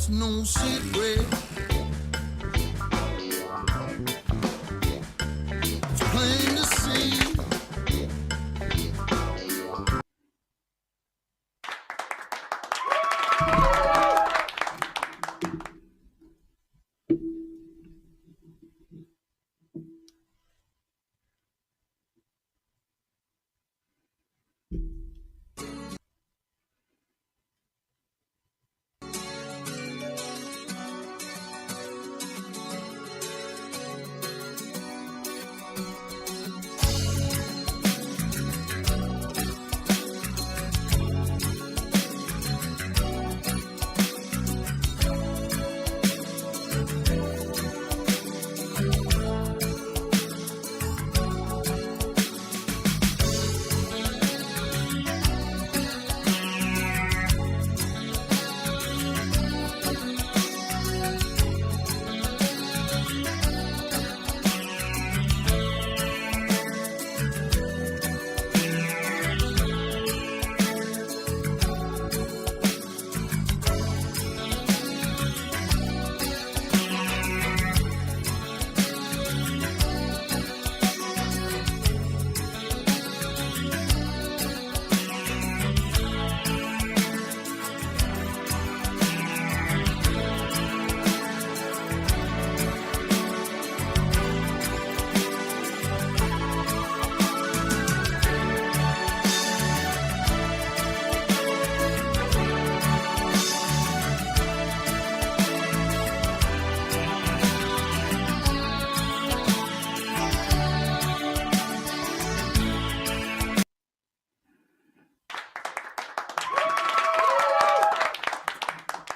It's no secret. It's plain to see.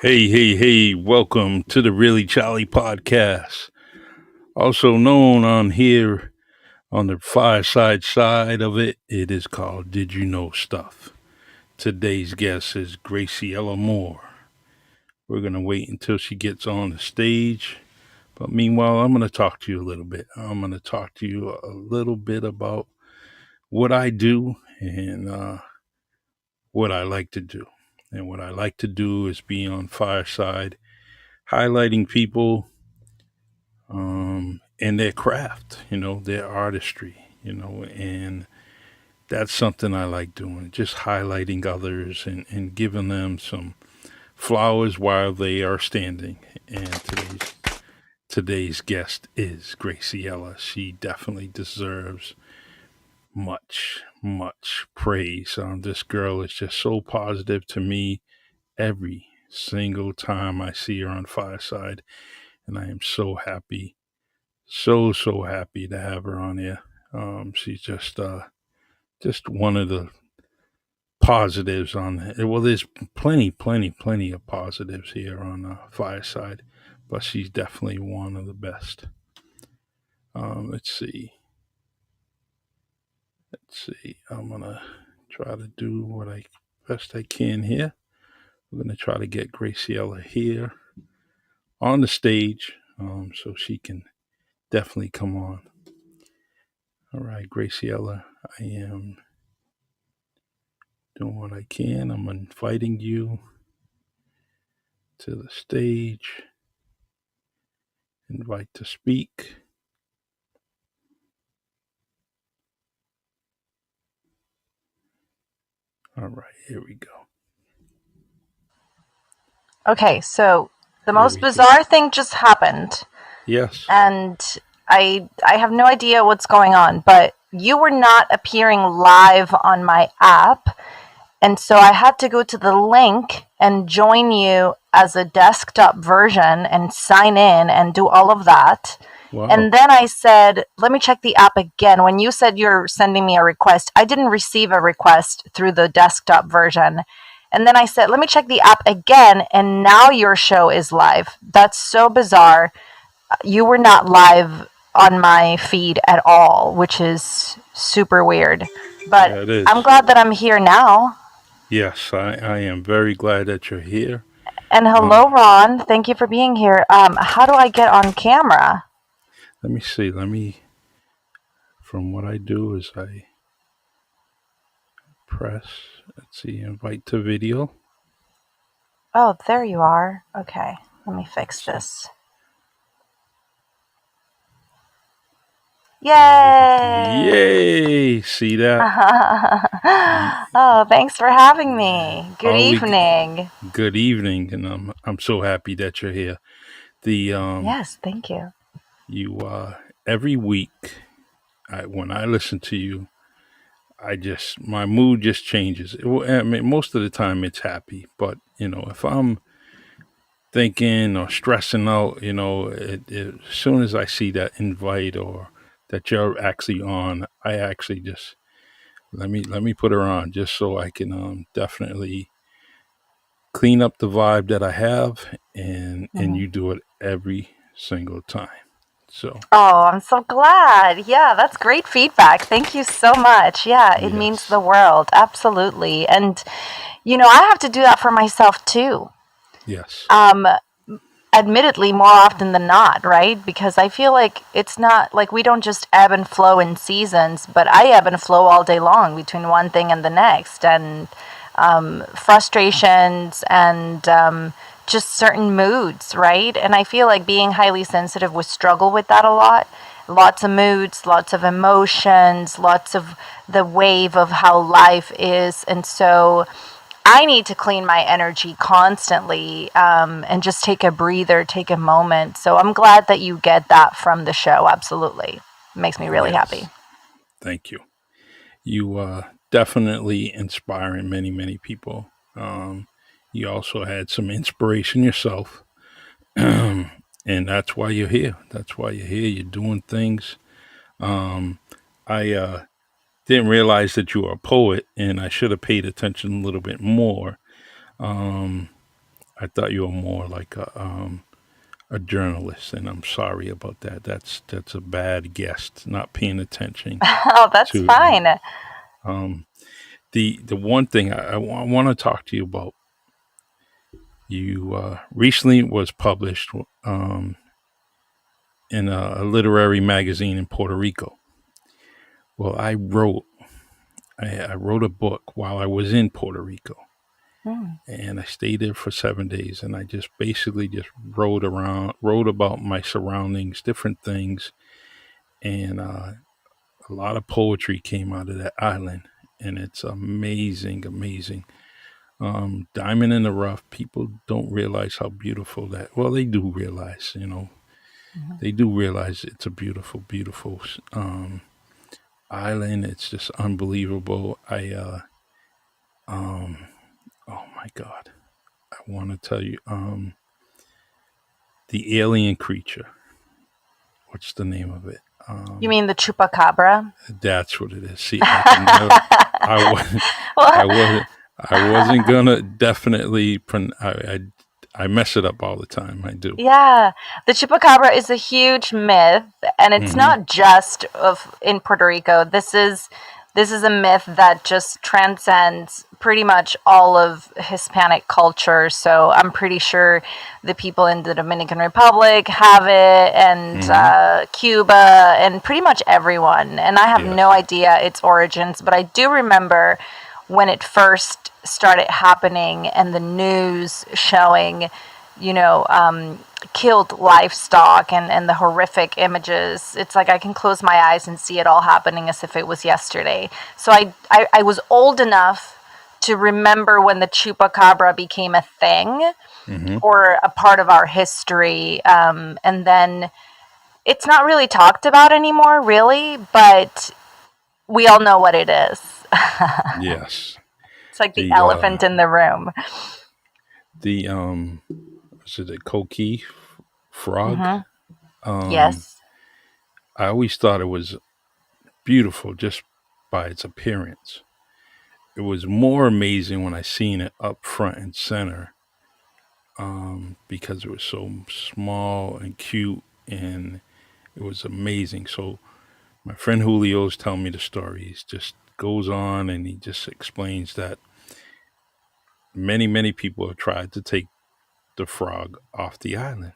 Hey, hey, hey, welcome to the Really Charlie podcast, also known on here on the fireside side of it. It is called Did You Know Stuff. Today's guest is Graciela Moore. We're going to wait until she gets on the stage. But meanwhile, I'm going to talk to you a little bit. I'm going to talk to you a little bit about what I do and what I like to do. And what I like to do is be on fireside, highlighting people and their craft, their artistry, and that's something I like doing, just highlighting others and giving them some flowers while they are standing. And today's guest is Graciela. She definitely deserves much, much praise. This girl is just so positive to me every single time I see her on Fireside, and I am so happy, so happy to have her on here. She's just one of the positives on. Well, there's plenty of positives here on Fireside, but she's definitely one of the best. Let's see. I'm gonna try to do what I best I can here. We're gonna try to get Graciela here on the stage, so she can definitely come on. All right, Graciela, I am doing what I can. I'm inviting you to the stage. Invite to speak. All right, here we go. Okay, so the Here most we go. bizarre thing just happened, Yes. and I have no idea what's going on, but you were not appearing live on my app, and so I had to go to the link and join you as a desktop version and sign in and do all of that. Wow. And then I said, let me check the app again. When you said you're sending me a request, I didn't receive a request through the desktop version. And then I said, let me check the app again. And now your show is live. That's so bizarre. You were not live on my feed at all, which is super weird. But Yeah, it is. I'm glad that I'm here now. Yes, I am very glad that you're here. And hello, Ron. Thank you for being here. How do I get on camera? Let me see. From what I do is I press, let's see, invite to video. Oh, there you are. Okay, let me fix So, this. Yay! yay! See that? Y- Oh, thanks for having me. Good Are we? evening. Good evening, and I'm so happy that you're here. The Yes, thank you. you every week, when I listen to you, my mood just changes. I mean, most of the time it's happy, but if I'm thinking or stressing out, as soon as I see that invite or that you're actually on, I actually just let me put her on just so I can definitely clean up the vibe that I have, and Mhm. you do it every single time. So Oh, I'm so glad. Yeah, that's great feedback. Thank you so much. Yeah, it means yes, the world. Absolutely. And, I have to do that for myself too. yes, Um, Admittedly, more often than not, right? Because I feel like it's not like we don't just ebb and flow in seasons, but I ebb and flow all day long between one thing and the next. And frustrations and just certain moods, right? And I feel like being highly sensitive, we struggle with that a lot. Lots of moods, lots of emotions, lots of the wave of how life is. And so I need to clean my energy constantly and just take a breather, take a moment. So I'm glad that you get that from the show. Absolutely. It makes me really happy. yes. Thank you. You definitely inspiring many people. You also had some inspiration yourself, and that's why you're here. That's why you're here. You're doing things. Um, I didn't realize that you were a poet, and I should have paid attention a little bit more. Um, I thought you were more like a journalist, and I'm sorry about that. That's a bad guess. Not paying attention Oh, that's to fine. um, the one thing I want to talk to you about. You recently was published in a literary magazine in Puerto Rico. Well, I wrote a book while I was in Puerto Rico, Mm, and I stayed there for 7 days, and I just basically just wrote about my surroundings, different things, and a lot of poetry came out of that island, and it's amazing, amazing. Diamond in the rough. People don't realize how beautiful that. Well, they do realize, mhm. they do realize it's a beautiful, beautiful island. It's just unbelievable. Um, oh my God, I want to tell you, the alien creature. What's the name of it? You mean the chupacabra? That's what it is. See, I can never. I was. I Well, wasn't. I wasn't gonna definitely. I mess it up all the time. I do. yeah, the chupacabra is a huge myth, and it's Hmm. not just of in Puerto Rico. This is a myth that just transcends pretty much all of Hispanic culture. So I'm pretty sure the people in the Dominican Republic have it, and Hmm. Cuba, and pretty much everyone. And I have no Yes. idea its origins, but I do remember when it first started happening and the news showing, you know, killed livestock and the horrific images. It's like I can close my eyes and see it all happening as if it was yesterday. So I was old enough to remember when the chupacabra became a thing Hmm. or a part of our history. And then it's not really talked about anymore, really, but we all know what it is. Yes. It's like the The elephant in the room. the was it a coqui frog? Hmm. Um, Yes. I always thought it was beautiful just by its appearance. It was more amazing when I seen it up front and center, because it was so small and cute, and it was amazing. So my friend Julio's telling me the story. He just goes on and he just explains that many people have tried to take the frog off the island,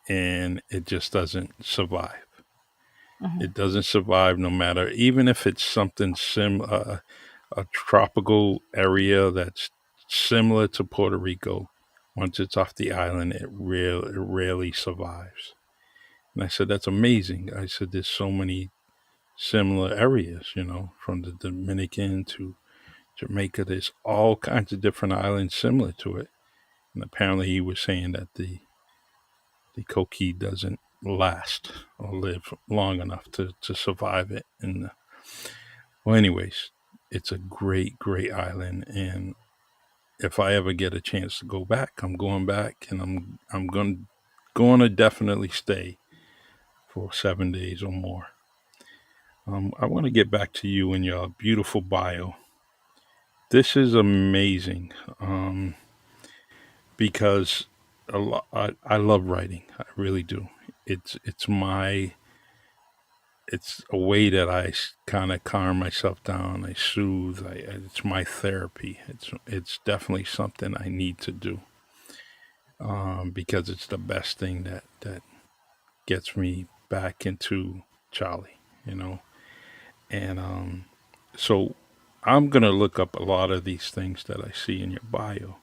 and it just doesn't survive. Hmm. It doesn't survive no matter, even if it's something a tropical area that's similar to Puerto Rico. Once it's off the island, it rarely survives. And I said, that's amazing. I said, there's so many similar areas, from the Dominican to Jamaica. There's all kinds of different islands similar to it. And apparently, he was saying that the coquille doesn't last or live long enough to survive it. And well, anyways, it's a great, great island. And if I ever get a chance to go back, I'm going back, and I'm going to definitely stay for 7 days or more. I want to get back to you and your beautiful bio. This is amazing, because I love writing. I really do. It's my it's a way that I kind of calm myself down. I soothe. It's my therapy. It's definitely something I need to do, because it's the best thing that gets me back into Charlie. You know, and so I'm gonna look up a lot of these things that I see in your bio,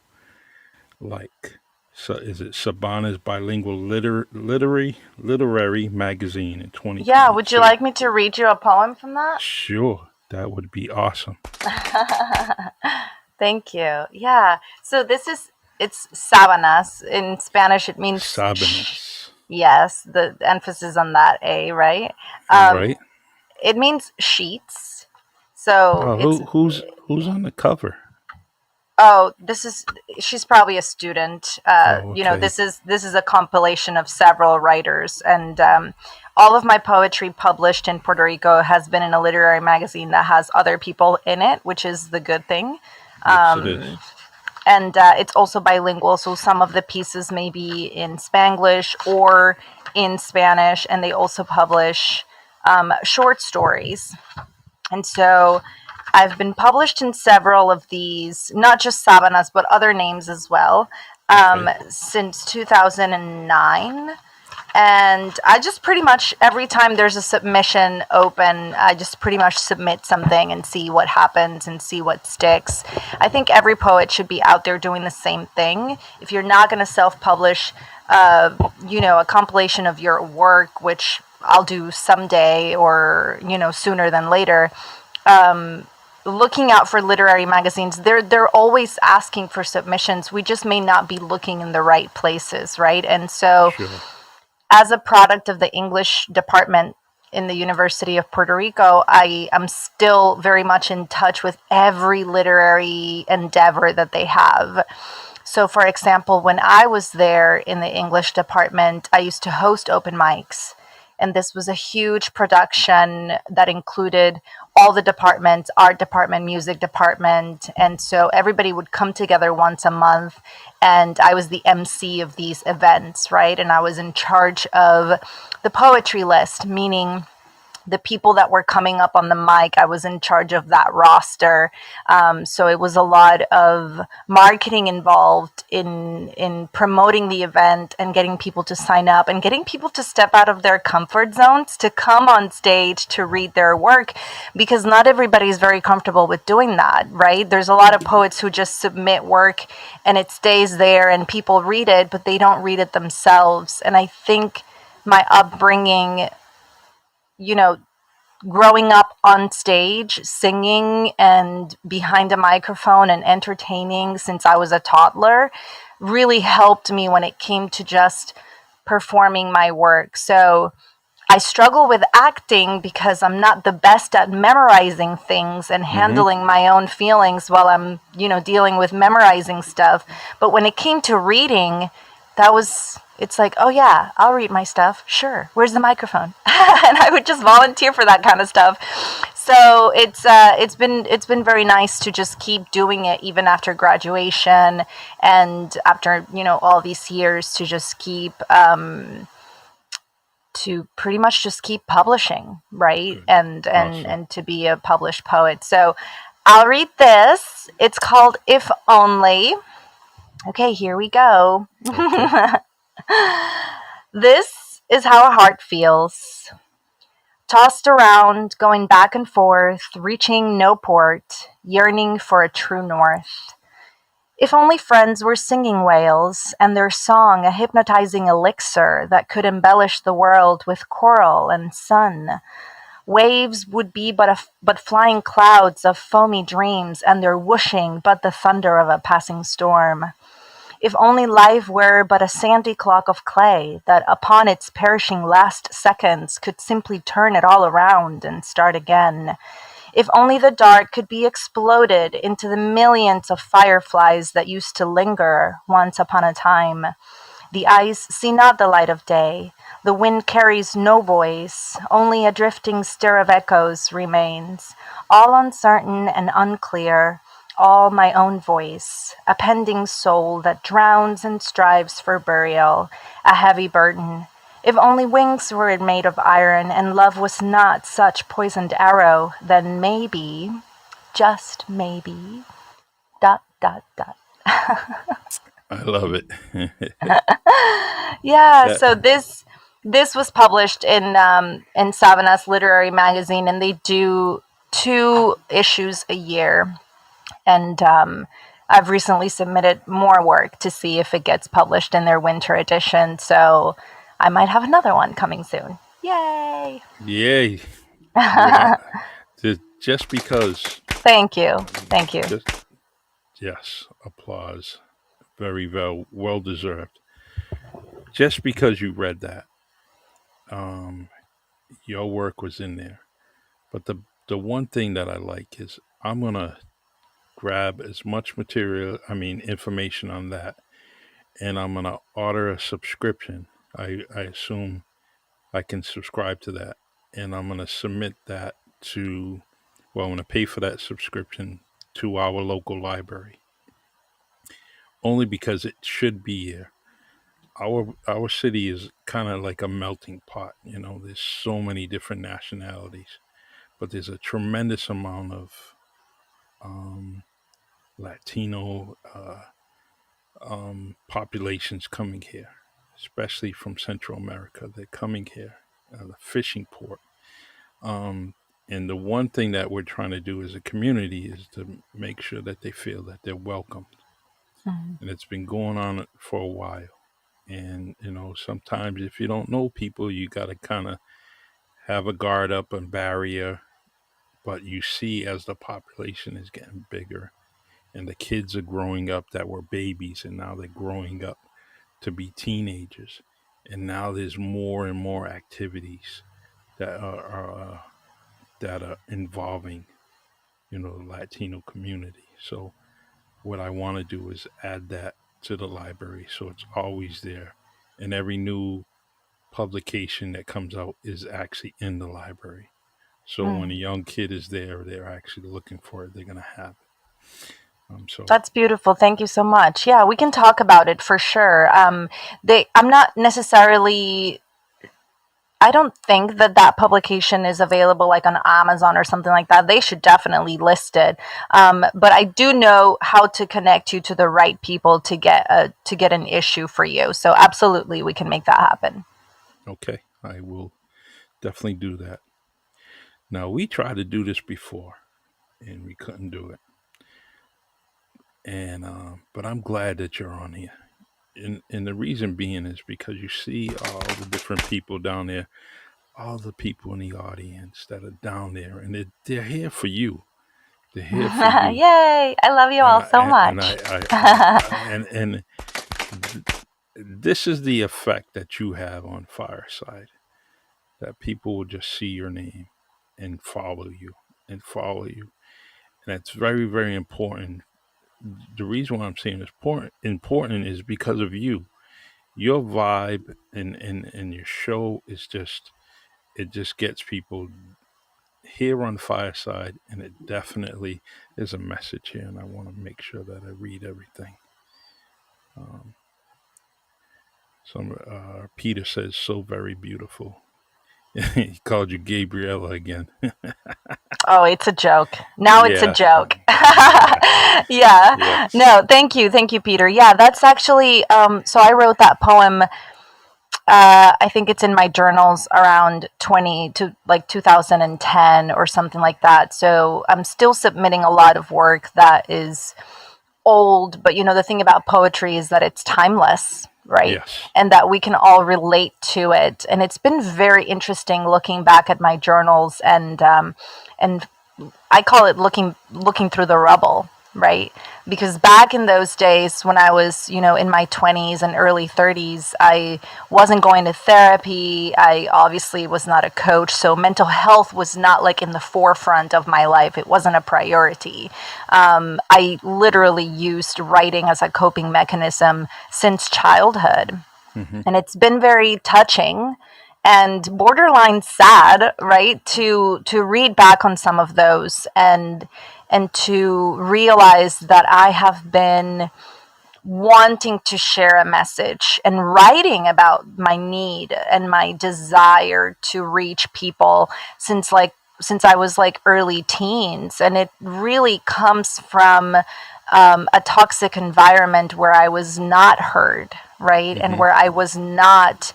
like, so is it Sabana's bilingual literary magazine in Yeah, would you 2022? like me to read you a poem from that? Sure, that would be awesome. Thank you. Yeah. So it's sábanas. In Spanish, it means Sabanas. yes, the emphasis on that A, right? Um, Right. it means sheets. So Oh, it's who's on the cover? oh, she's probably a student. Oh, okay. This is a compilation of several writers, and all of my poetry published in Puerto Rico has been in a literary magazine that has other people in it, which is the good thing. Yes, it is. And it's also bilingual, so some of the pieces may be in Spanglish or in Spanish, and they also publish short stories. And so I've been published in several of these, not just Sabanas, but other names as well, Okay. since 2009. And I just pretty much, every time there's a submission open, I just pretty much submit something and see what happens and see what sticks. I think every poet should be out there doing the same thing. If you're not going to self publish, a compilation of your work, which I'll do someday or, sooner than later, looking out for literary magazines. They're always asking for submissions. We just may not be looking in the right places, right? And so, Sure. as a product of the English department in the University of Puerto Rico, I am still very much in touch with every literary endeavor that they have. So, for example, when I was there in the English department, I used to host open mics. And this was a huge production that included all the departments, art department, music department. And so everybody would come together once a month. And I was the MC of these events, right? And I was in charge of the poetry list, meaning the people that were coming up on the mic, I was in charge of that roster. So it was a lot of marketing involved in promoting the event and getting people to sign up and getting people to step out of their comfort zones to come on stage to read their work, because not everybody is very comfortable with doing that, right? There's a lot of poets who just submit work and it stays there and people read it, but they don't read it themselves. And I think my upbringing, you know, growing up on stage, singing and behind a microphone and entertaining since I was a toddler really helped me when it came to just performing my work. So I struggle with acting because I'm not the best at memorizing things and Mm-hmm. handling my own feelings while I'm, dealing with memorizing stuff. But when it came to reading, it's like, oh yeah, I'll read my stuff. Sure. Where's the microphone? And I would just volunteer for that kind of stuff. So it's been very nice to just keep doing it even after graduation and after, all these years to just keep to pretty much just keep publishing, right? Good. And Awesome. and to be a published poet. So I'll read this. It's called If Only. Okay, here we go. Okay. This is how a heart feels. Tossed around, going back and forth, reaching no port, yearning for a true north. If only friends were singing whales, and their song a hypnotizing elixir that could embellish the world with coral and sun. Waves would be but flying clouds of foamy dreams, and their whooshing but the thunder of a passing storm. If only life were but a sandy clock of clay that upon its perishing last seconds could simply turn it all around and start again. If only the dark could be exploded into the millions of fireflies that used to linger once upon a time. The eyes see not the light of day. The wind carries no voice, only a drifting stir of echoes remains, all uncertain and unclear, all my own voice, a pending soul that drowns and strives for burial, a heavy burden. If only wings were made of iron and love was not such poisoned arrow, then maybe, just maybe, dot, dot, dot. I love it. Yeah, That so this was published in Savannah's literary magazine, and they do 2 issues a year. And I've recently submitted more work to see if it gets published in their winter edition. So I might have another one coming soon. Yay! Yay. We're not just because Thank you. Thank you. just yes, applause. Very well deserved. Just because you read that, um, your work was in there. But the one thing that I like is I'm gonna grab as much material, I mean information on that, and I'm gonna order a subscription. I assume I can subscribe to that, and I'm gonna submit that to. Well, I'm gonna pay for that subscription to our local library, only because it should be here. Our city is kind of like a melting pot. You know, there's so many different nationalities, but there's a tremendous amount of um, Latino populations coming here, especially from Central America. They're coming here, the fishing port. Um, and the one thing that we're trying to do as a community is to make sure that they feel that they're welcomed. Mhm. And it's been going on for a while. And, sometimes if you don't know people, you got to kind of have a guard up and barrier. But you see, as the population is getting bigger and the kids are growing up that were babies and now they're growing up to be teenagers. And now there's more and more activities that are involving, the Latino community. So what I want to do is add that to the library so it's always there. And every new publication that comes out is actually in the library. So when a Mm. young kid is there, they're actually looking for it. They're gonna have it. So That's beautiful. Thank you so much. Yeah, we can talk about it for sure. I'm not necessarily. I don't think that that publication is available like on Amazon or something like that. They should definitely list it. But I do know how to connect you to the right people to get an issue for you. So absolutely, we can make that happen. okay, I will definitely do that. Now we tried to do this before and we couldn't do it. And but I'm glad that you're on here. And the reason being is because you see all the different people down there, all the people in the audience that are down there, and they're here for you. They're here for you. Yay! I love you And all I so and much. and th- this is the effect that you have on Fireside. That people will just see your name and follow you and follow you, and that's very very important. The reason why I'm saying it's important is because of you. Your vibe and your show is just it just gets people here on Fireside, and it definitely is a message here, and I want to make sure that I read everything. Um, some Peter says so very beautiful. He called you Gabriella again. Oh, it's a joke. Now it's a Yeah, joke. Yeah. yes. No, thank you. Thank you, Peter. Yeah, that's actually, so I wrote that poem. I think it's in my journals around 20 to like 2010 or something like that. So I'm still submitting a lot of work that is old, but the thing about poetry is that it's timeless, right? Yes. And that we can all relate to it. And it's been very interesting looking back at my journals, and I call it looking through the rubble, right? Because back in those days when I was, in my 20s and early 30s, I wasn't going to therapy. I obviously was not a coach, so mental health was not like in the forefront of my life. It wasn't a priority. I literally used writing as a coping mechanism since childhood. Hmm. And it's been very touching and borderline sad, right, to read back on some of those, and to realize that I have been wanting to share a message and writing about my need and my desire to reach people since I was like early teens. And it really comes from a toxic environment where I was not heard, right? And Hmm. where I was not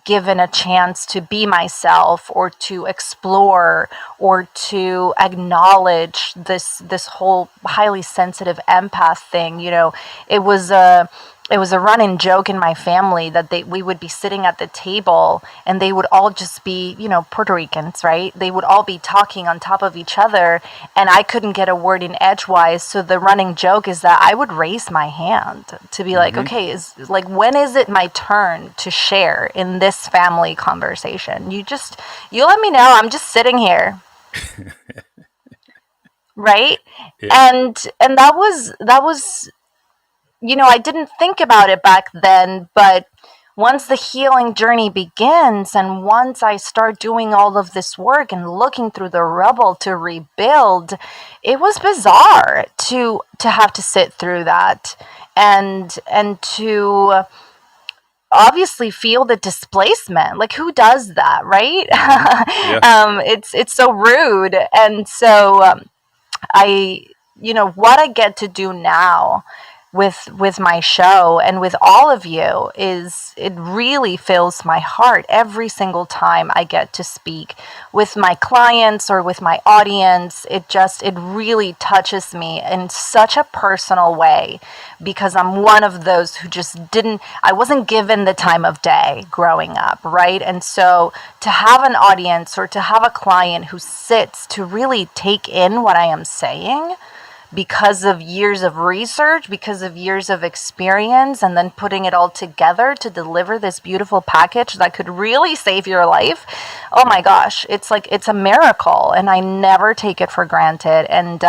given a chance to be myself, or to explore, or to acknowledge this whole highly sensitive empath thing. It was a running joke in my family that we would be sitting at the table, and they would all just be, Puerto Ricans, right? They would all be talking on top of each other, and I couldn't get a word in edgewise. So the running joke is that I would raise my hand to be like, Hmm. okay, is like, when is it my turn to share in this family conversation? You let me know. I'm just sitting here, right? Yeah. And that was I didn't think about it back then, but once the healing journey begins, and once I start doing all of this work and looking through the rubble to rebuild, it was bizarre to have to sit through that, and to obviously feel the displacement. Like, who does that, right? Hmm. Yeah. It's so rude. And so I what I get to do now with my show and with all of you is, it really fills my heart every single time I get to speak with my clients or with my audience. It really touches me in such a personal way, because I'm one of those who just didn't I wasn't given the time of day growing up, right? And so to have an audience, or to have a client who sits to really take in what I am saying, because of years of research, because of years of experience, and then putting it all together to deliver this beautiful package that could really save your life. Oh my gosh, it's a miracle, and I never take it for granted. And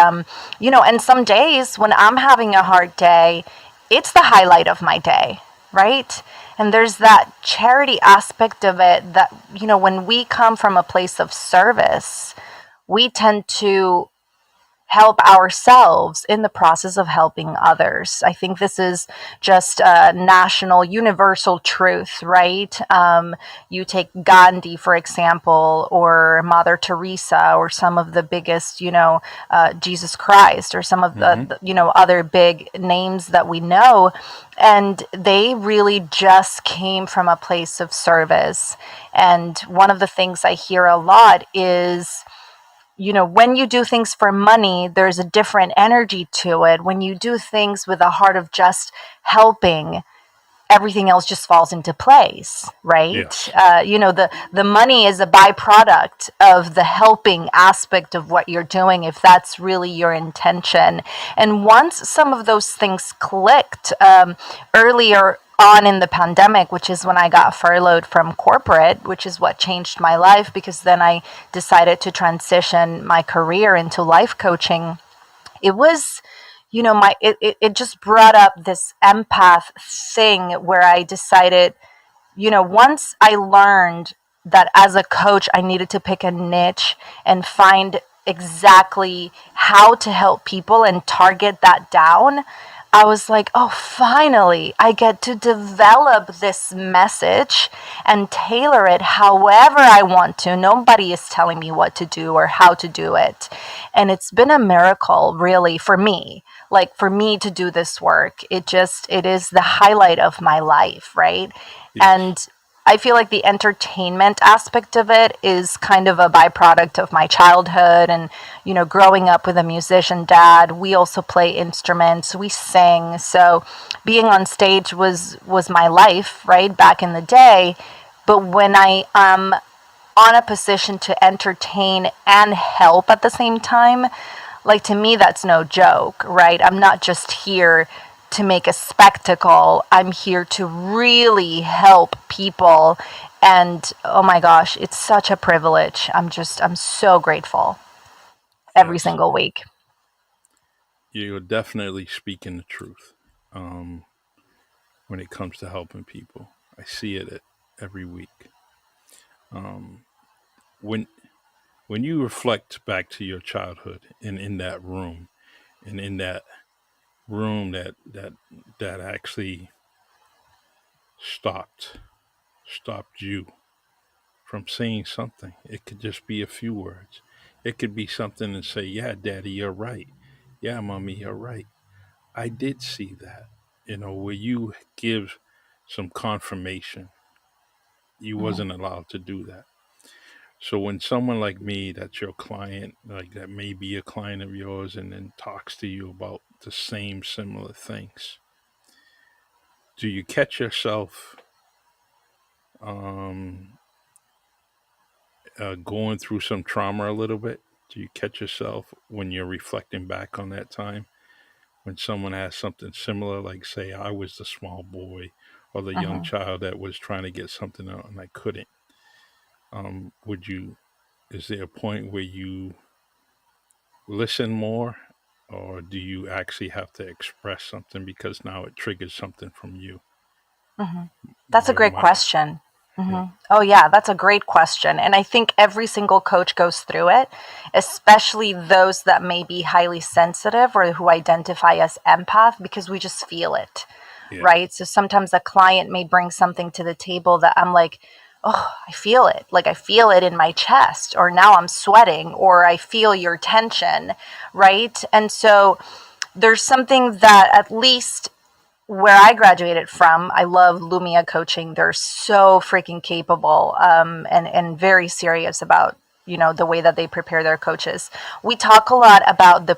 some days when I'm having a hard day, it's the highlight of my day, right? And there's that charity aspect of it that, when we come from a place of service, we tend to help ourselves in the process of helping others. I think this is just a national, universal truth, right? You take Gandhi, for example, or Mother Teresa, or some of the biggest, Jesus Christ, or some of Hmm. the other big names that we know. And they really just came from a place of service. And one of the things I hear a lot is, when you do things for money, there's a different energy to it. When you do things with a heart of just helping, everything else just falls into place, right? Yes. The money is a byproduct of the helping aspect of what you're doing, if that's really your intention. And once some of those things clicked, earlier on in the pandemic, which is when I got furloughed from corporate, which is what changed my life, because then I decided to transition my career into life coaching. It was, it just brought up this empath thing where I decided, once I learned that as a coach, I needed to pick a niche and find exactly how to help people and target that down. I was like, oh, finally, I get to develop this message and tailor it however I want to. Nobody is telling me what to do or how to do it. And it's been a miracle, really, for me. Like, for me to do this work, it is the highlight of my life, right? Yes. And I feel like the entertainment aspect of it is kind of a byproduct of my childhood and, growing up with a musician dad. We also play instruments, we sing. So being on stage was my life, right, back in the day. But when I am on a position to entertain and help at the same time, like to me, that's no joke, right? I'm not just here to make a spectacle. I'm here to really help people. And oh my gosh, it's such a privilege. I'm so grateful every Yes, single week. you're definitely speaking the truth when it comes to helping people. I see it every week. Um, when when you reflect back to your childhood and in that room, and in that room that actually stopped stopped you from saying something. It could just be a few words. It could be something and say, "Yeah, Daddy, you're right. Yeah, Mommy, you're right. I did see that." Where you give some confirmation. You Mhm. wasn't allowed to do that. So when someone like me, that's your client, like that may be a client of yours, and then talks to you about the same similar things, do you catch yourself um, going through some trauma a little bit? Do you catch yourself when you're reflecting back on that time when someone has something similar, like say I was the small boy or the young Mhm. child that was trying to get something out and I couldn't? Would you? Is there a point where you listen more, or do you actually have to express something because now it triggers something from you? hmm That's a Where great my question. Yeah, Oh, yeah, that's a great question. And I think every single coach goes through it, especially those that may be highly sensitive or who identify as empath, because we just feel it, yeah, right? So sometimes a client may bring something to the table that I'm like, oh, I feel it. Like I feel it in my chest, or now I'm sweating, or I feel your tension, right? And so there's something that at least where I graduated from, I love Lumia coaching. They're so freaking capable, and very serious about the way that they prepare their coaches. We talk a lot about the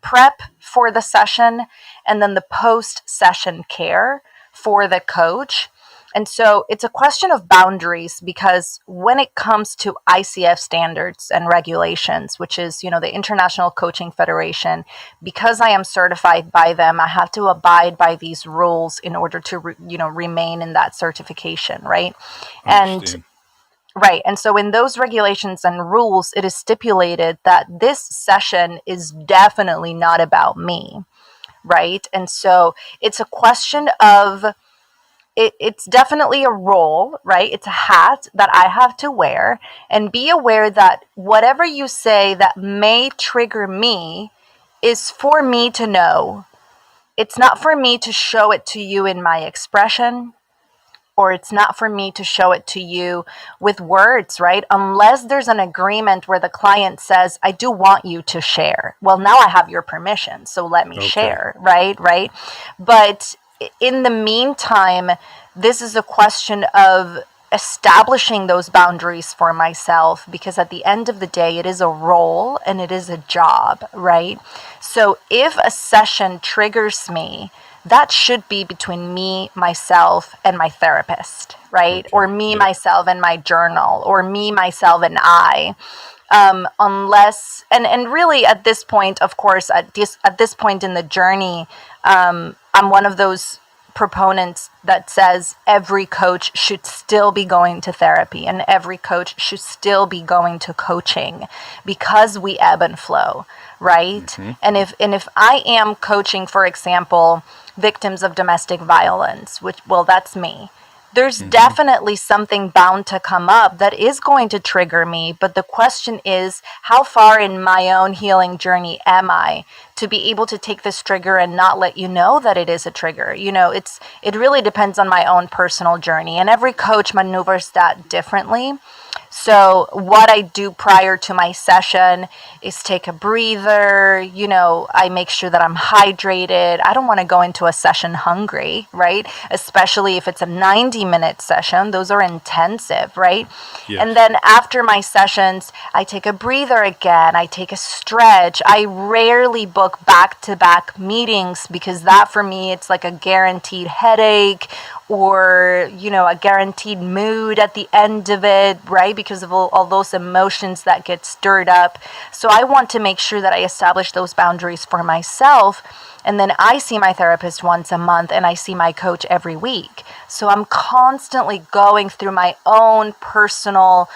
prep for the session and then the post session care for the coach. And so it's a question of boundaries, because when it comes to ICF standards and regulations, which is, the International Coaching Federation, because I am certified by them, I have to abide by these rules in order to, remain in that certification, right? And understand. right. And so in those regulations and rules, it is stipulated that this session is definitely not about me. Right. And so it's a question of it's definitely a role, right? It's a hat that I have to wear, and be aware that whatever you say that may trigger me is for me to know. It's not for me to show it to you in my expression, or it's not for me to show it to you with words, right? Unless there's an agreement where the client says, I do want you to share. Well, now I have your permission, so let me Okay. share, right? Right. But in the meantime, this is a question of establishing those boundaries for myself, because at the end of the day, it is a role and it is a job, right? So if a session triggers me, that should be between me, myself, and my therapist, right? Or Okay. me, Yep. myself, and my journal, or me, myself, and I. Unless, and really at this point, of course, at this point in the journey, I'm one of those proponents that says every coach should still be going to therapy and every coach should still be going to coaching, because we ebb and flow, right? Hmm. And if I am coaching, for example, victims of domestic violence, which, well, that's me, there's Hmm. definitely something bound to come up that is going to trigger me. But the question is, how far in my own healing journey am I to be able to take this trigger and not let you know that it is a trigger? It really depends on my own personal journey, and every coach maneuvers that differently. So, what I do prior to my session is take a breather. I make sure that I'm hydrated. I don't want to go into a session hungry, right? Especially if it's a 90-minute session. Those are intensive, right? And Yes. then after my sessions, I take a breather again. I take a stretch. I rarely book back to back meetings because that for me, it's like a guaranteed headache or a guaranteed mood at the end of it, right? Because of all those emotions that get stirred up. So I want to make sure that I establish those boundaries for myself. And then I see my therapist once a month and I see my coach every week. So I'm constantly going through my own personal,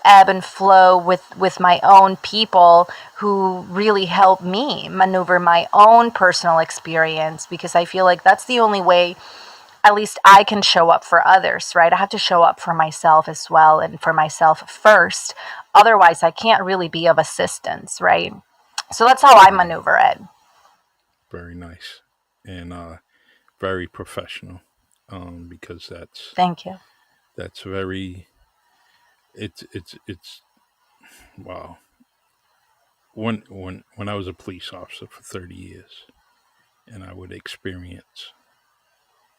ebb and flow with my own people who really help me maneuver my own personal experience, because I feel like that's the only way at least I can show up for others, right? I have to show up for myself as well and for myself first. Otherwise, I can't really be of assistance, right? So that's how I Right. maneuver it. Very nice. And very professional. Because Thank you. that's very it's wow. When I was a police officer for 30 years, and I would experience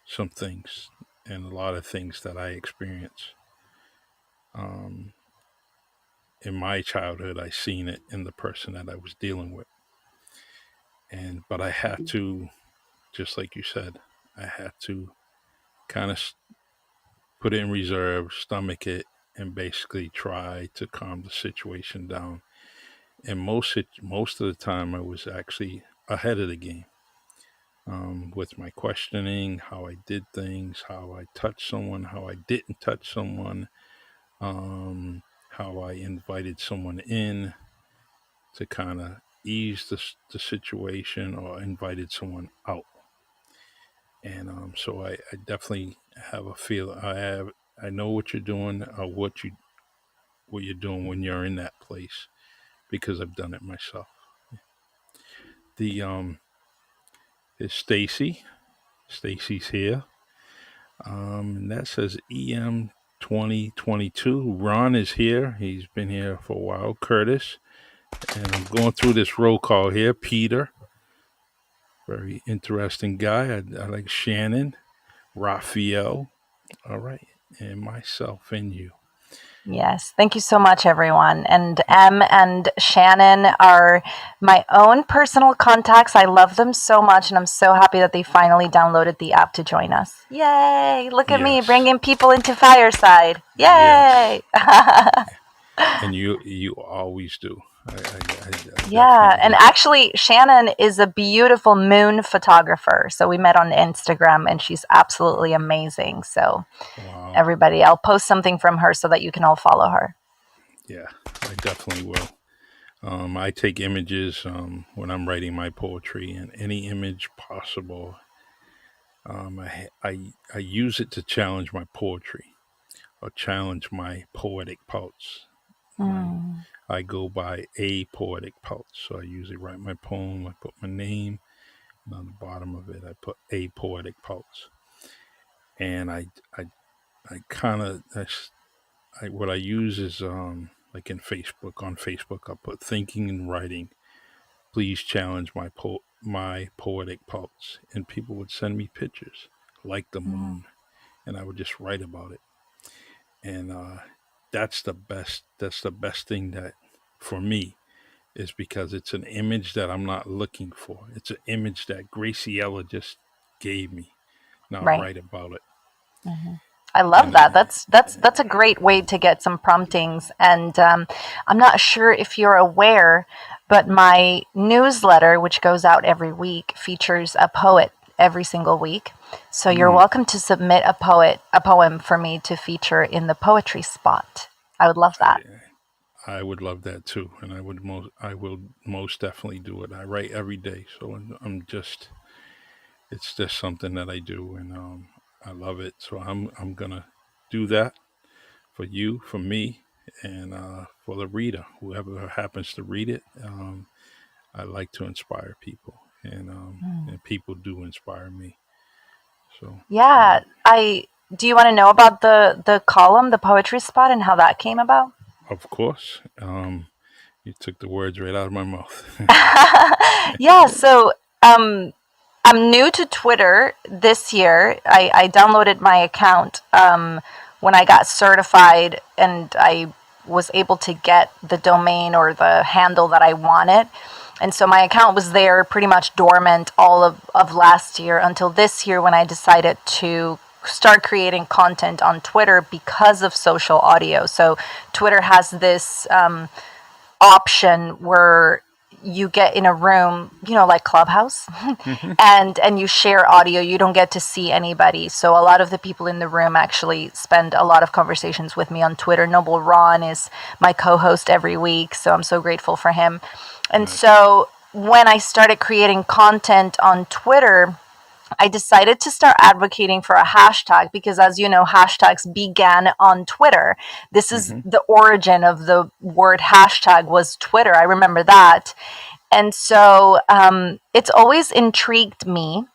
some things, and a lot of things that I experienced um, in my childhood, I seen it in the person that I was dealing with. And but I had to, just like you said, I had to kind of put it in reserve, stomach it, and basically try to calm the situation down. And most of the time, I was actually ahead of the game, with my questioning, how I did things, how I touched someone, how I didn't touch someone, how I invited someone in to kind of ease the situation, or invited someone out. And so I definitely have a feel. I know what you're doing, or what you're doing when you're in that place, because I've done it myself. The is Stacy. Stacy's here. And that says EM 2022. Ron is here. He's been here for a while. Curtis. And I'm going through this roll call here. Peter, very interesting guy. I like Shannon, Raphael. All right. And myself and you. Yes. Thank you so much, everyone. And M and Shannon are my own personal contacts. I love them so much, and I'm so happy that they finally downloaded the app to join us. Yay! Look at me Yes. bringing people into Fireside. Yes. Yay! And you always do. I Yeah, and definitely. actually, Shannon is a beautiful moon photographer. So we met on Instagram, and she's absolutely amazing. So, Wow. everybody, I'll post something from her so that you can all follow her. Yeah, I definitely will. I take images when I'm writing my poetry, and any image possible. I use it to challenge my poetry, or challenge my poetic pulse. My Mm, I go by a poetic pulse, so I usually write my poem. I put my name, and on the bottom of it, I put a poetic pulse. And I, I kind of what I use is like in Facebook. On Facebook, I put thinking and writing. Please challenge my poetic pulse, and people would send me pictures like the mm, moon, and I would just write about it. And that's the best. That's the best thing that for me is, because it's an image that I'm not looking for. It's an image that Graciela just gave me. Now right. write about it. hmm I love And that. That's a great way to get some promptings. And I'm not sure if you're aware, but my newsletter, which goes out every week, features a poet every single week. So you're mm, welcome to submit a poem for me to feature in the poetry spot. I would love that. I would love that too, and I will most definitely do it. I write every day, so I'm just it's just something that I do, and I love it. So I'm gonna do that for you, for me, and for the reader, whoever happens to read it. I like to inspire people, Mm. and people do inspire me. So Yeah, um, do you want to know about the column, the poetry spot, and how that came about? Of course. You took the words right out of my mouth. Yeah, so um, I'm new to Twitter this year. I downloaded my account when I got certified, and I was able to get the domain or the handle that I wanted. And so my account was there pretty much dormant all of last year until this year when I decided to start creating content on Twitter because of social audio. So Twitter has this option where you get in a room, like Clubhouse, Hmm. and you share audio. You don't get to see anybody. So a lot of the people in the room actually spend a lot of conversations with me on Twitter. Noble Ron is my co-host every week, so I'm so grateful for him. And Nice. so when I started creating content on Twitter, I decided to start advocating for a hashtag because, as you know, hashtags began on Twitter. This is Hmm. the origin of the word hashtag was Twitter. I remember that. And so it's always intrigued me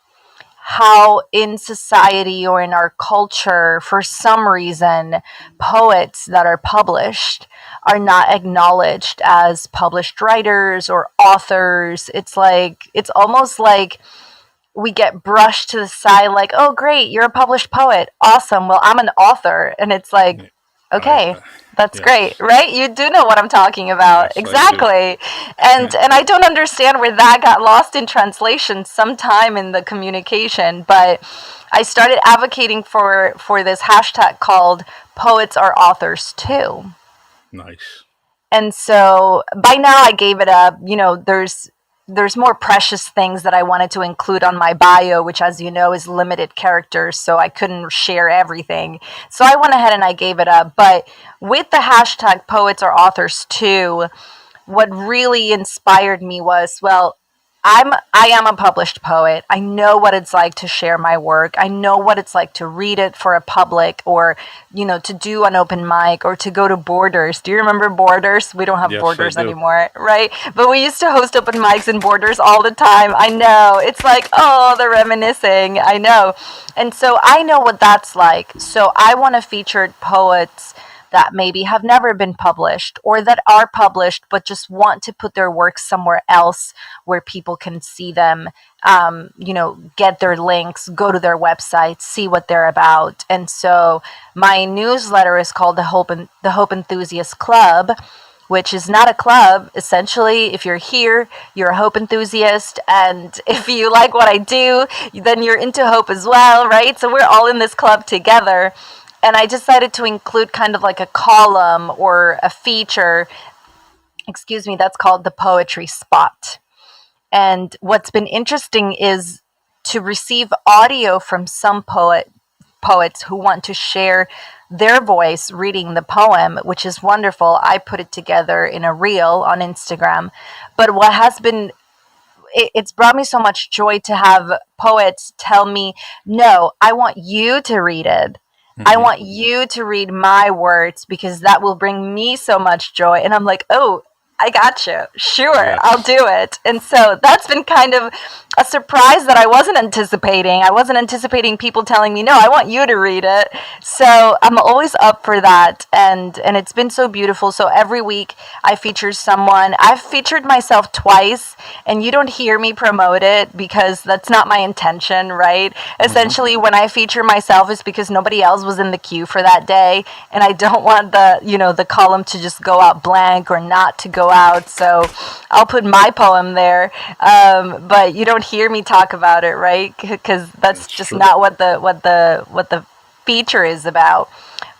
how in society or in our culture, for some reason, poets that are published are not acknowledged as published writers or authors. It's almost like we get brushed to the side like, oh great, you're a published poet, awesome, well I'm an author, and it's like, Yeah, okay, that's great, yes. right? You do know what I'm talking about, Yes, I do. exactly. And I don't understand where that got lost in translation sometime in the communication, but I started advocating for this hashtag called poets are authors too. Nice. And so by now I gave it up. There's more precious things that I wanted to include on my bio, which, as you know, is limited characters, so I couldn't share everything. So I went ahead and I gave it up. But with the hashtag poets or authors too, what really inspired me was, well, I am a published poet. I know what it's like to share my work. I know what it's like to read it for a public, or to do an open mic, or to go to Borders. Do you remember Borders? We don't have Yes, I Borders do. anymore, right? But we used to host open mics in Borders all the time. I know. It's like, oh, the reminiscing. I know. And so I know what that's like. So I want to feature poets that maybe have never been published, or that are published but just want to put their work somewhere else where people can see them, get their links, go to their website, see what they're about. And so my newsletter is called the Hope Enthusiast Club, which is not a club. Essentially, if you're here, you're a hope enthusiast. And if you like what I do, then you're into hope as well, right? So we're all in this club together. And I decided to include kind of like a column or a feature, excuse me, that's called the Poetry Spot. And what's been interesting is to receive audio from some poets who want to share their voice reading the poem, which is wonderful. I put it together in a reel on Instagram. But what has been it's brought me so much joy to have poets tell me, no, I want you to read it. I Hmm. want you to read my words because that will bring me so much joy. And I'm like, oh, I got you. Sure, I'll Yes. do it. And so that's been kind of a surprise that I wasn't anticipating. I wasn't anticipating people telling me, no, I want you to read it. So I'm always up for that. And it's been so beautiful. So every week I feature someone. I've featured myself twice, and you don't hear me promote it because that's not my intention, right? Hmm. Essentially, when I feature myself, it's because nobody else was in the queue for that day, and I don't want the column to just go out blank or not to go out. So I'll put my poem there, but you don't hear me talk about it, right? Because that's It's just true. not what the feature is about.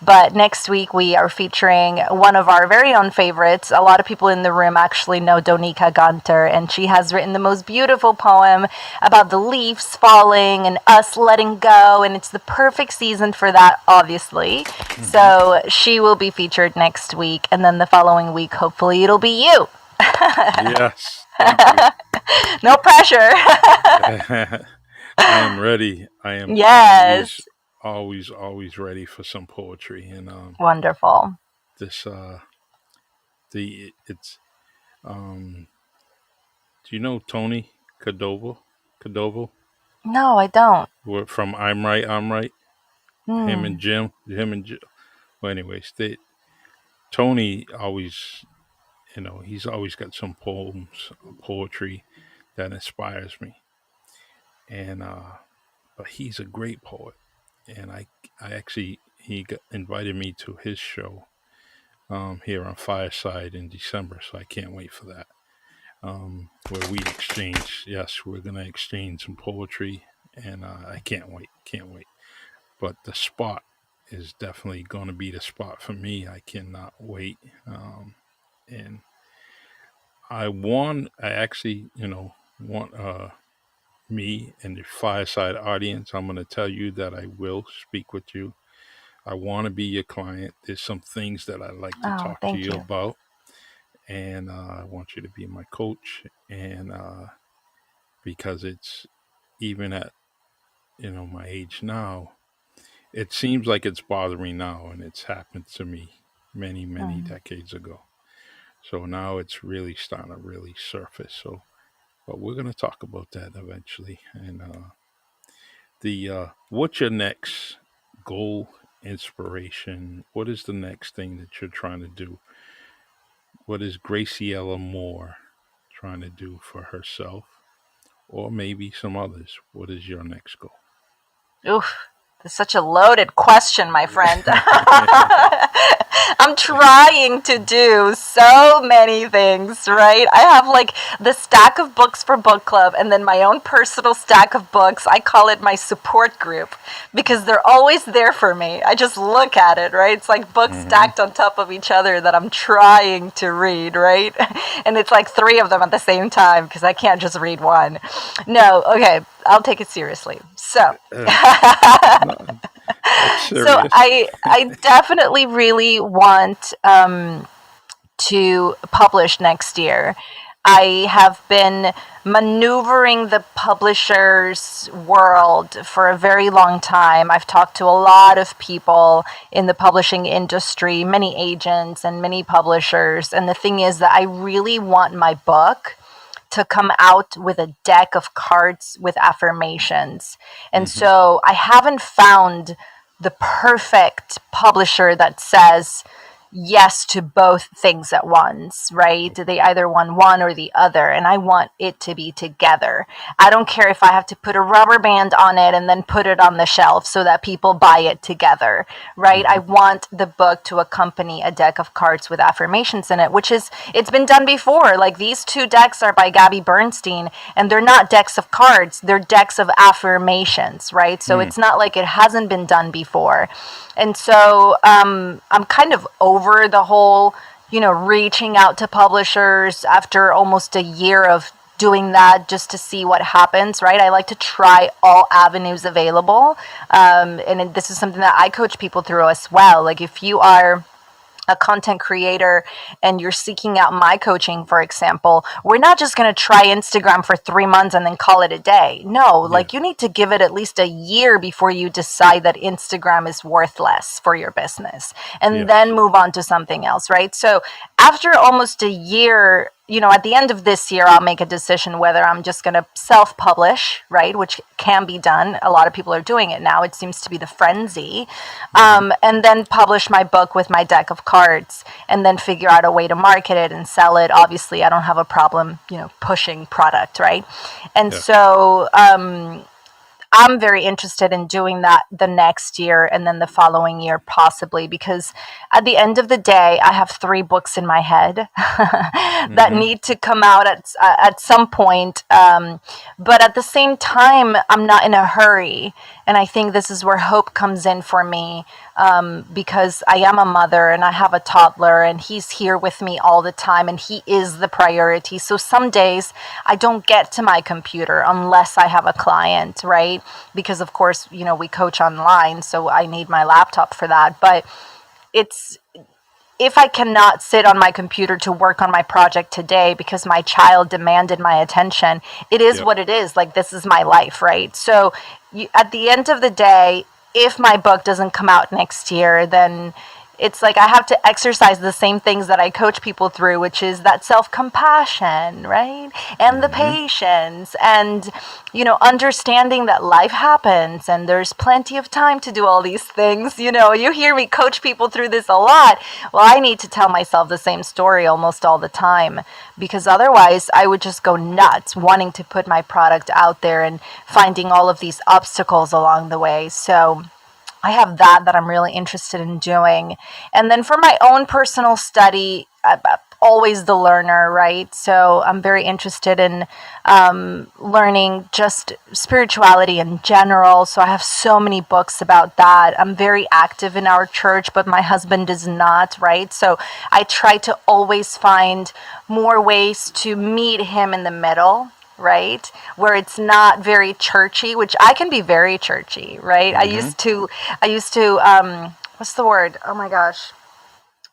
But next week we are featuring one of our very own favorites. A lot of people in the room actually know Donika Gunter, and she has written the most beautiful poem about the leaves falling and us letting go, and it's the perfect season for that, obviously. Hmm. So she will be featured next week, and then the following week, hopefully, it'll be you. Yes. Thank you. No pressure. I am ready. I am always, Yes. always, always ready for some poetry. And Wonderful. this, the it's um. Do you know Tony Cadovo? Cadovo, No, I don't. from I'm Right, I'm Right. Him Hmm. and Jim. Well, anyways, Tony always, he's always got some poems, poetry that inspires me, and but he's a great poet, and I actually invited me to his show here on Fireside in December, so I can't wait for that. Where we exchange, yes, we're gonna exchange some poetry, and I can't wait. But the spot is definitely going to be the spot for me. I cannot wait. And I actually, want me and the fireside audience. I'm going to tell you that I will speak with you. I want to be your client. There's some things that I like to Oh, talk to thank you you. about, and I want you to be my coach. And because it's even at my age now, it seems like it's bothering me now, and it's happened to me many Mm. decades ago. So now it's really starting to really surface. So, but we're gonna talk about that eventually. And the what's your next goal, inspiration? What is the next thing that you're trying to do? What is Graciela Moore trying to do for herself, or maybe some others? What is your next goal? Oof, that's such a loaded question, my friend. I'm trying to do so many things, right? I have like the stack of books for book club and then my own personal stack of books. I call it my support group because they're always there for me. I just look at it, right? It's like books Hmm. stacked on top of each other that I'm trying to read, right? And it's like three of them at the same time because I can't just read one. No, okay, I'll take it seriously. So, Uh, no, that's so serious. I definitely really want to publish next year. I have been maneuvering the publishers world for a very long time. I've talked to a lot of people in the publishing industry, many agents and many publishers. And the thing is that I really want my book to come out with a deck of cards with affirmations. And Hmm. so I haven't found the perfect publisher that says yes to both things at once, right? They either want one or the other, and I want it to be together. I don't care if I have to put a rubber band on it and then put it on the shelf so that people buy it together, right? I Hmm. want the book to accompany a deck of cards with affirmations in it, which is, it's been done before. Like these two decks are by Gabby Bernstein, and they're not decks of cards, they're decks of affirmations, right? So Mm. it's not like it hasn't been done before. And so I'm kind of over the whole, reaching out to publishers after almost a year of doing that just to see what happens, right? I like to try all avenues available. And this is something that I coach people through as well. Like if you are a content creator and you're seeking out my coaching, for example, we're not just going to try Instagram for 3 months and then call it a day. No, Yeah. like you need to give it at least a year before you decide that Instagram is worthless for your business and Yes. then move on to something else, right? So after almost a year, at the end of this year, I'll make a decision whether I'm just going to self publish, right? Which can be done. A lot of people are doing it now. It seems to be the frenzy. Hmm. And then publish my book with my deck of cards and then figure out a way to market it and sell it. Obviously, I don't have a problem, pushing product, right? And Yes. so, I'm very interested in doing that the next year and then the following year, possibly, because at the end of the day, I have three books in my head that Hmm. need to come out at some point. But at the same time, I'm not in a hurry. And I think this is where hope comes in for me, because I am a mother and I have a toddler and he's here with me all the time and he is the priority. So some days I don't get to my computer unless I have a client, right? Because of course, we coach online, so I need my laptop for that. But it's, if I cannot sit on my computer to work on my project today because my child demanded my attention, it is Yep. what it is. Like, this is my life, right? So, at the end of the day, if my book doesn't come out next year, then it's like I have to exercise the same things that I coach people through, which is that self-compassion, right? And the Hmm. patience, and understanding that life happens and there's plenty of time to do all these things. You hear me coach people through this a lot. Well, I need to tell myself the same story almost all the time, because otherwise I would just go nuts wanting to put my product out there and finding all of these obstacles along the way. So I have that I'm really interested in doing. And then for my own personal study, I'm always the learner, right? So I'm very interested in learning just spirituality in general. So I have so many books about that. I'm very active in our church, but my husband is not, right? So I try to always find more ways to meet him in the middle, right? Where it's not very churchy, which I can be very churchy, right? Hmm. I used to, what's the word? Oh my gosh.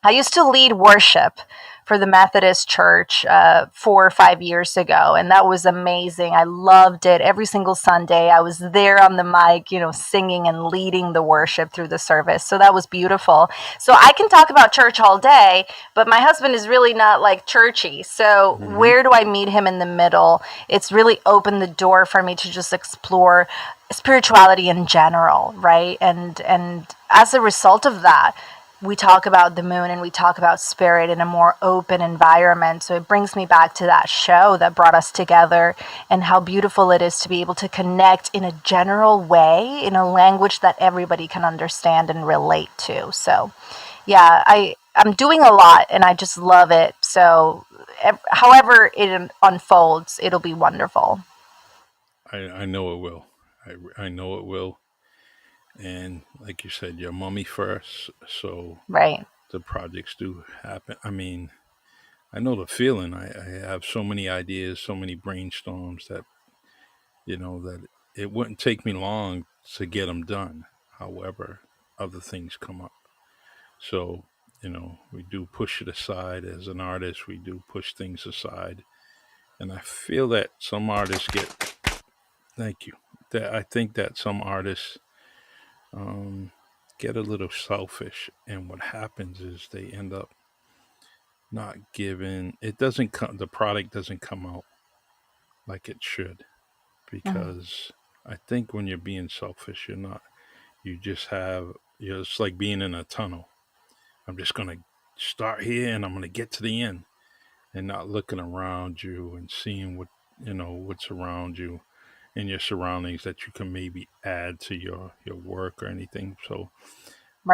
I used to lead worship for the Methodist Church 4 or 5 years ago, and that was amazing. I loved it. Every single Sunday, I was there on the mic, singing and leading the worship through the service. So that was beautiful. So I can talk about church all day, but my husband is really not like churchy. So Hmm. where do I meet him in the middle? It's really opened the door for me to just explore spirituality in general, right? And as a result of that, we talk about the moon and we talk about spirit in a more open environment. So it brings me back to that show that brought us together, and how beautiful it is to be able to connect in a general way, in a language that everybody can understand and relate to. So yeah, I'm doing a lot and I just love it. So however it unfolds, it'll be wonderful. I know it will. I know it will. And like you said, you're mummy first, so Right. the projects do happen. I mean, I know the feeling. I have so many ideas, so many brainstorms that that it wouldn't take me long to get them done. However, other things come up. So we do push it aside as an artist. We do push things aside, and I feel that some artists get. Thank you. That I think that some artists um, get a little selfish, and what happens is they end up not giving. It doesn't come. The product doesn't come out like it should, Mhm. because I think when you're being selfish, you're not. You just have. It's like being in a tunnel. I'm just gonna start here, and I'm gonna get to the end, and not looking around you and seeing what's around you in your surroundings that you can maybe add to your work or anything. So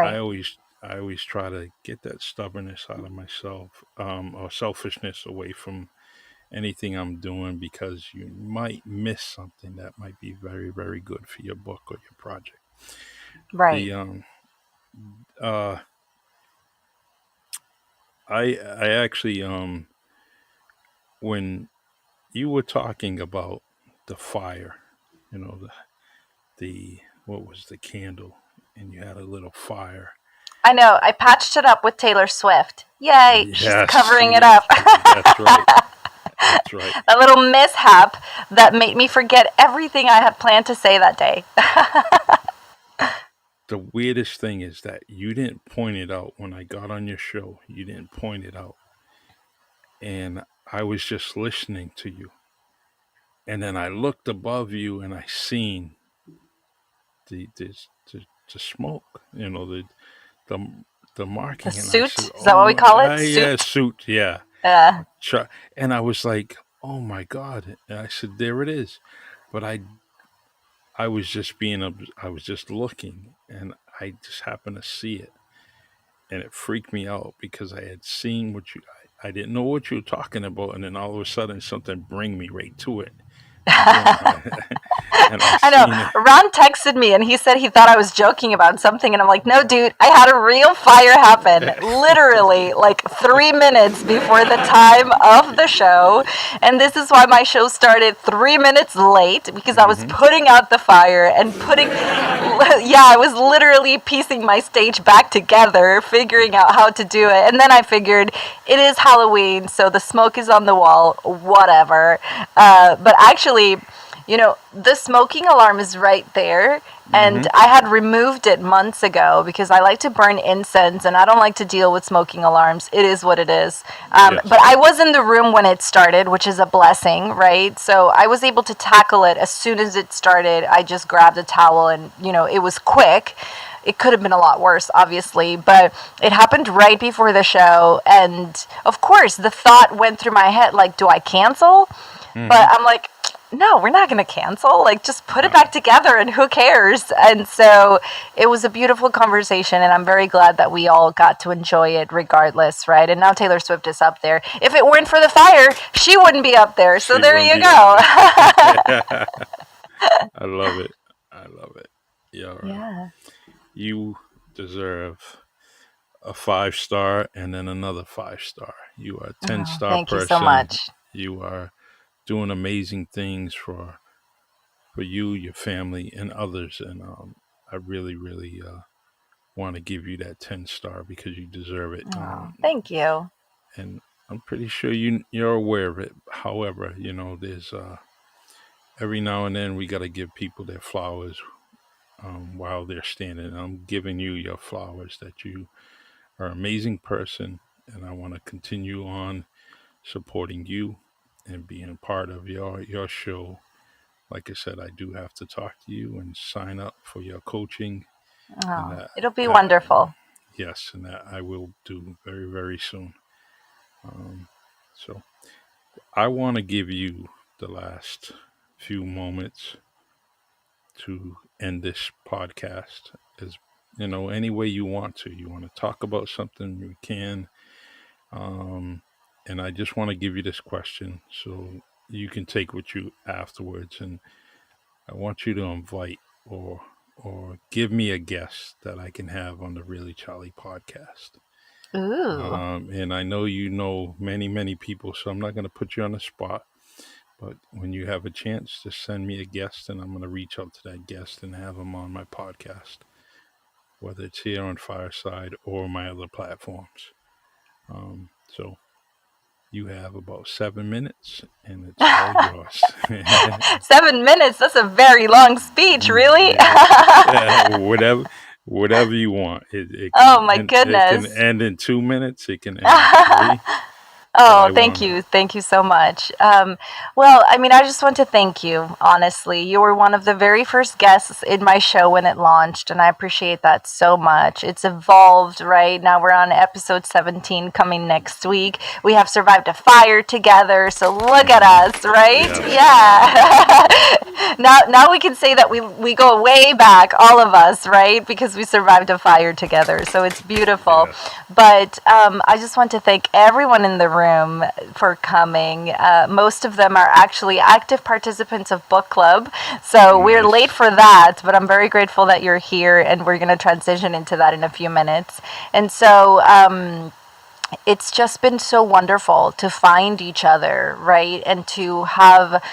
I Right. always I always try to get that stubbornness out of myself, or selfishness away from anything I'm doing, because you might miss something that might be very, very good for your book or your project. Right. The uh I actually when you were talking about the fire, the what was the candle, and you had a little fire. I know. I patched it up with Taylor Swift. Yay, she's Yes, covering it yes, up. that's right. That's right. A little mishap that made me forget everything I had planned to say that day. The weirdest thing is that you didn't point it out when I got on your show. You didn't point it out, and I was just listening to you. And then I looked above you, and I seen the smoke. The the The marking, and I said, suit, is that "Oh what we my, call it? yeah, Suit? suit, yeah." Uh, And I was like, "Oh my god!" And I said, "There it is." But I was just I was just looking, and I just happened to see it, and it freaked me out because I had seen what I didn't know what you were talking about, and then all of a sudden something bring me right to it, and boom, and I I know. seen it. Ron texted me and he said he thought I was joking about something. And I'm like, no, dude, I had a real fire happen literally like 3 minutes before the time of the show. And this is why my show started 3 minutes late, because I was Hmm. putting out the fire and yeah, I was literally piecing my stage back together, figuring out how to do it. And then I figured it is Halloween, so the smoke is on the wall, whatever. But actually, the smoking alarm is right there. And Mm-hmm. I had removed it months ago because I like to burn incense and I don't like to deal with smoking alarms. It is what it is. But Yes. I was in the room when it started, which is a blessing, right? So I was able to tackle it as soon as it started. I just grabbed a towel and, it was quick. It could have been a lot worse, obviously, but it happened right before the show. And of course, the thought went through my head like, do I cancel? Mm-hmm. But I'm like, no, we're not going to cancel. Like, just put it Right. back together and who cares? And so it was a beautiful conversation. And I'm very glad that we all got to enjoy it regardless, right? And now Taylor Swift is up there. If it weren't for the fire, she wouldn't be up there. So She there wouldn't you be up go. there. I love it. I love it. Yeah. Yeah. You deserve a 5 star and then another 5 star. You are a 10 Oh, star thank you so person. much. You are doing amazing things for you, your family, and others. And I really, really want to give you that 10 star because you deserve it. Oh, thank you. And I'm pretty sure you're aware of it. However, there's every now and then we got to give people their flowers while they're standing. I'm giving you your flowers that you are an amazing person, and I want to continue on supporting you and being a part of your show. Like I said, I do have to talk to you and sign up for your coaching, and Oh, that, it'll be that wonderful. yes, and that I will do very very soon. Um, so I want to give you the last few moments to end this podcast as any way you want to. You want to talk about something, you can. Um, and I just want to give you this question so you can take with you afterwards. And I want you to invite or give me a guest that I can have on the Really Charlie podcast. Ooh. And I know you know many, many people, so I'm not going to put you on the spot. But when you have a chance, just send me a guest, and I'm going to reach out to that guest and have them on my podcast, whether it's here on Fireside or my other platforms. So you have about 7 minutes, and it's all yours. 7 minutes? That's a very long speech, really? Yeah, whatever you want. Oh my It can goodness. end in 2 minutes. It can end in three. But Oh, I thank want you. Thank you so much. Well, I mean, I just want to thank you, honestly. You were one of the very first guests in my show when it launched, and I appreciate that so much. It's evolved, right? Now we're on episode 17 coming next week. We have survived a fire together, so look at hmm us, right? yes, Yeah. Now we can say that we go way back, all of us, right? Because we survived a fire together. So it's beautiful. yes, But I just want to thank everyone in the room for coming. Most of them are actually active participants of book club. So we're late nice. for that, but I'm very grateful that you're here and we're going to transition into that in a few minutes. And so it's just been so wonderful to find each other, right? And to have,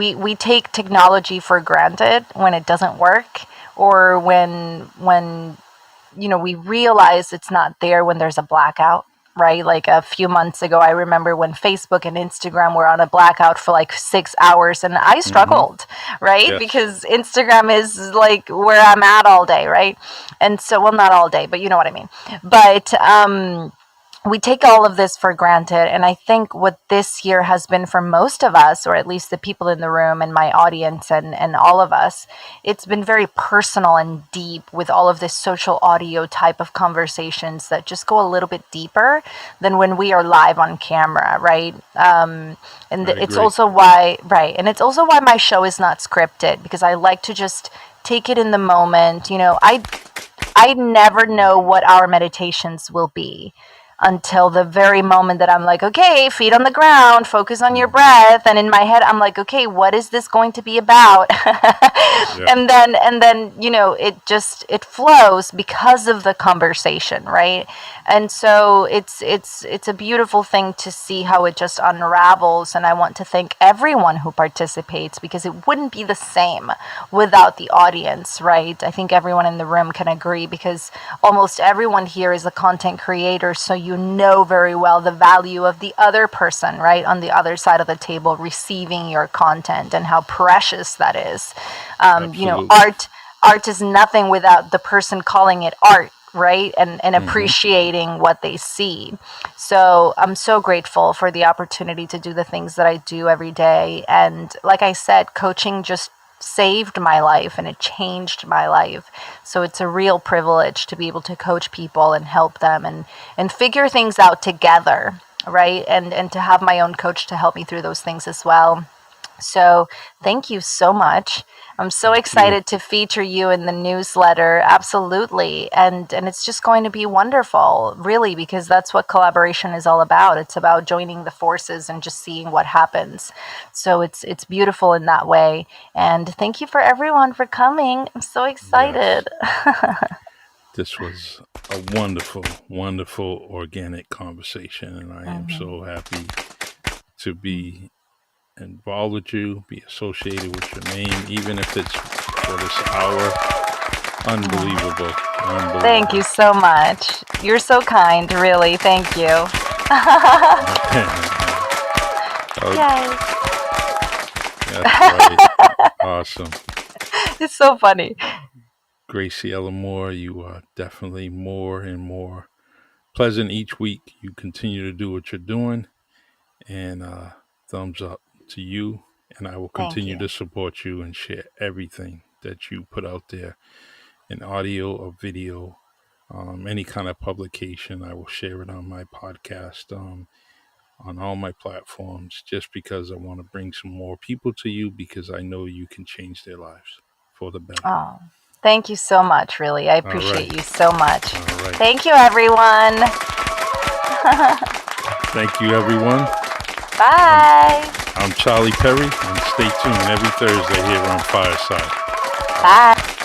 we take technology for granted when it doesn't work or when we realize it's not there when there's a blackout, right? Like a few months ago, I remember when Facebook and Instagram were on a blackout for like 6 hours, and I hmm struggled, right? Yes, Because Instagram is like where I'm at all day, right? And so, well, not all day, but you know what I mean. But we take all of this for granted. And I think what this year has been for most of us, or at least the people in the room and my audience and all of us, it's been very personal and deep with all of this social audio type of conversations that just go a little bit deeper than when we are live on camera, right? I It's agree. also why, right. And it's also why my show is not scripted because I like to just take it in the moment. I never know what our meditations will be until the very moment that I'm like, okay, feet on the ground, focus on your hmm breath. And in my head, I'm like, okay, what is this going to be about? Yeah, and then, it flows because of the conversation, right? And so it's a beautiful thing to see how it just unravels. And I want to thank everyone who participates because it wouldn't be the same without the audience, right? I think everyone in the room can agree because almost everyone here is a content creator. So you know very well the value of the other person, right? On the other side of the table receiving your content and how precious that is. absolutely. Art. art is nothing without the person calling it art, right? And Hmm. appreciating what they see. So I'm so grateful for the opportunity to do the things that I do every day. And like I said, coaching just saved my life and it changed my life. So it's a real privilege to be able to coach people and help them and figure things out together, right? And to have my own coach to help me through those things as well. So thank you so much. I'm so Thank you. excited to feature you in the newsletter. Absolutely. And it's just going to be wonderful, really, because that's what collaboration is all about. It's about joining the forces and just seeing what happens. So it's beautiful in that way. And thank you for everyone for coming. I'm so excited. Yes, this was a wonderful, wonderful organic conversation, and I am Mhm. so happy to be involved with you, be associated with your name, even if it's for this hour. Unbelievable, Thank you unbelievable. so much. You're so kind, really. Thank you. Oh, Yay. that's right. Awesome. It's so funny. Graciela Moore, you are definitely more and more pleasant each week. You continue to do what you're doing, and thumbs up to you. And I will Thank continue you. to support you and share everything that you put out there in audio or video, any kind of publication. I will share it on my podcast, on all my platforms, just because I want to bring some more people to you because I know you can change their lives for the better. Oh, thank you so much, really. I All right. appreciate you so much. All right. Thank you, everyone. Thank you, everyone. I'm, Bye. I'm Charlie Perry, and stay tuned every Thursday here on Fireside. Bye.